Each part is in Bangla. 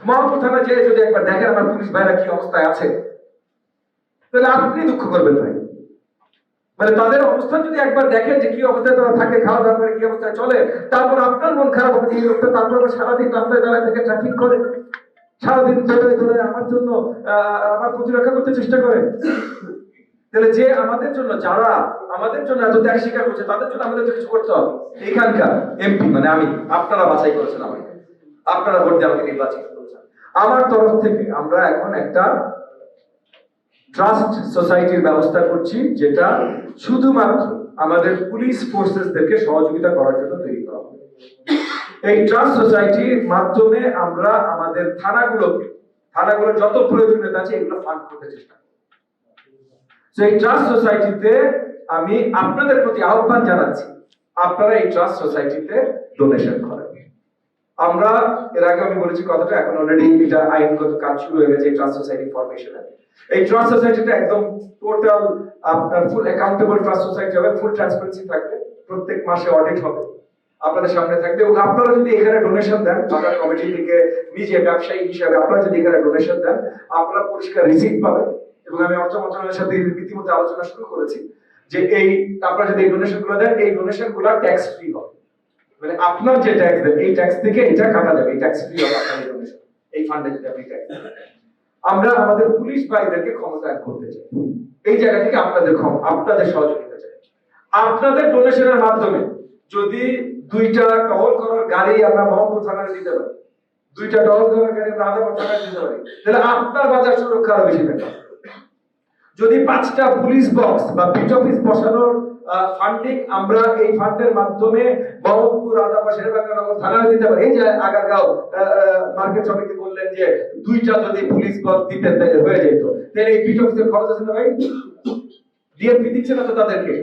মোহাম্মদপুর থানা যেয়ে যদি একবার দেখেন আমার পুলিশ ভাইরা কি অবস্থায় আছে, তাহলে আপনি দুঃখ করবেন ভাই। মানে তাদের অবস্থান যদি একবার দেখেন যে কি অবস্থায় তারা থাকে, খাওয়া দাওয়া করে, কি অবস্থায় চলে, তারপর আপনার মন খারাপ হবে যে এই লোকটা তারপর সারাদিন রাস্তায় দাঁড়ায় থেকে ট্রাফিক করে, সারাদিন ধরে ধরে আমার জন্য আমার প্রতিরক্ষা করতে চেষ্টা করে। তাহলে যে আমাদের জন্য, যারা আমাদের জন্য এত ত্যাগ স্বীকার করছে, তাদের জন্য আমাদের কিছু করতে হবে। এখানকার এমপি মানে আমি, আপনারা বাছাই করেছেন আমাকে, আপনারা ভোট দিয়ে আমাকে নির্বাচিত করেছেন। আমার তরফ থেকে আমরা এখন একটা ট্রাস্ট সোসাইটির ব্যবস্থা করছি, যেটা শুধুমাত্র আমাদের পুলিশ ফোর্সেসদেরকে সহযোগিতা করার জন্য তৈরি করা হবে। এই ট্রাস্ট সোসাইটির মাধ্যমে আমরা আমাদের থানাগুলোর যত প্রয়োজনীয়তা আছে এগুলো ফান্ড করতে চেষ্টা করি। এই ট্রাস্ট সোসাইটিতে আমি আপনাদের প্রতি আহ্বান জানাচ্ছি, আপনারা এই ট্রাস্ট সোসাইটিতে ডোনেশন করেন। আমরা এর আগে আমি বলেছি কথাটা, এখন অলরেডি এটা আইনগত কাজ শুরু হয়ে গেছে এই ট্রাস্ট সোসাইটি ফরমেশনে। এই ট্রাস্ট সোসাইটিটা একদম টোটাল আপনার ফুল অ্যাকাউন্টেবল ট্রাস্ট সোসাইটি হবে, ফুল ট্রান্সপারেন্সি থাকবে, প্রত্যেক মাসে অডিট হবে, আপনাদের সামনে থাকবে। এবং আপনারা যদি এখানে ডোনেশন দেন, আপনার কমিটি থেকে নিজে ব্যবসায়ী হিসাবে আপনারা যদি এখানে ডোনেশন দেন, আপনারা পরিষ্কার রিসিপ্ট পাবেন। এবং আমি অর্থ মন্ত্রণালয়ের সাথে রীতিমতো আলোচনা শুরু করেছি যে এই আপনারা যদি এই ডোনেশন গুলো দেন, এই ডোনেশন গুলো ট্যাক্স ফ্রি হবে। মানে আপনার যে ট্যাক্স দেন এই ট্যাক্স থেকে এটা কাটা যাবে, এই ট্যাক্স ফ্রি হবে আপনার এই ডোনেশন, এই ফান্ডে যদি আপনি ট্যাক্স দেন। আমরা আমাদের পুলিশ ভাইদেরকে ক্ষমতায়ন করতে চাই, এই জায়গা থেকে আপনাদের সহযোগিতা চাই। আপনাদের ডোনেশনের মাধ্যমে যদি 2টা টহল করার গাড়ি আমরা মোহাম্মদপুর থানায় দিতে পারি, 2টা টহল করার গাড়ি আমরা আদালত থানায় দিতে পারি, তাহলে আপনার বাজার সুরক্ষা আরো বেশি থাকবে। যদি 5টা পুলিশ বক্স বা পিট অফিস বসানোর ফান্ডিং আমরা এই ফান্ডের মাধ্যমে মোহাম্মদপুর, আদালত, শেরেবাংলা থানায় দিতে পারি। এই যে আগারগাঁও মার্কেট সমিতি বললেন যে 2টা যদি পুলিশ বক্স দিতে হয়ে যেত, তাহলে এই পিট অফিসের খরচ আছে না ভাই? ডিএমপি দিচ্ছে না তো তাদেরকে,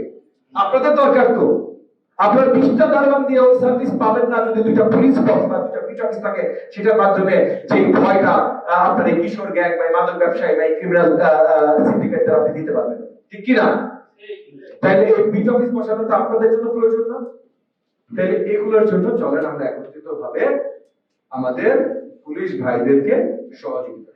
আপনাদের দরকার তো। আপনার 20টা দারোয়ান দিয়ে ওই সার্ভিস পাবেন না যদি 2টা পুলিশ বক্স বা 2টা পিট অফিস থাকে, সেটার মাধ্যমে যে ভয়টা আপনার এই কিশোর গ্যাং বা মাদক ব্যবসায়ী বা ক্রিমিনাল সিন্ডিকেটদের আপনি দিতে পারবেন, ঠিক কি না? তাহলে এই পিট অফিস বসানোটা আপনাদের জন্য প্রয়োজন না? তাহলে এগুলোর জন্য চলেন আমরা একত্রিত ভাবে আমাদের পুলিশ ভাইদেরকে সহযোগিতা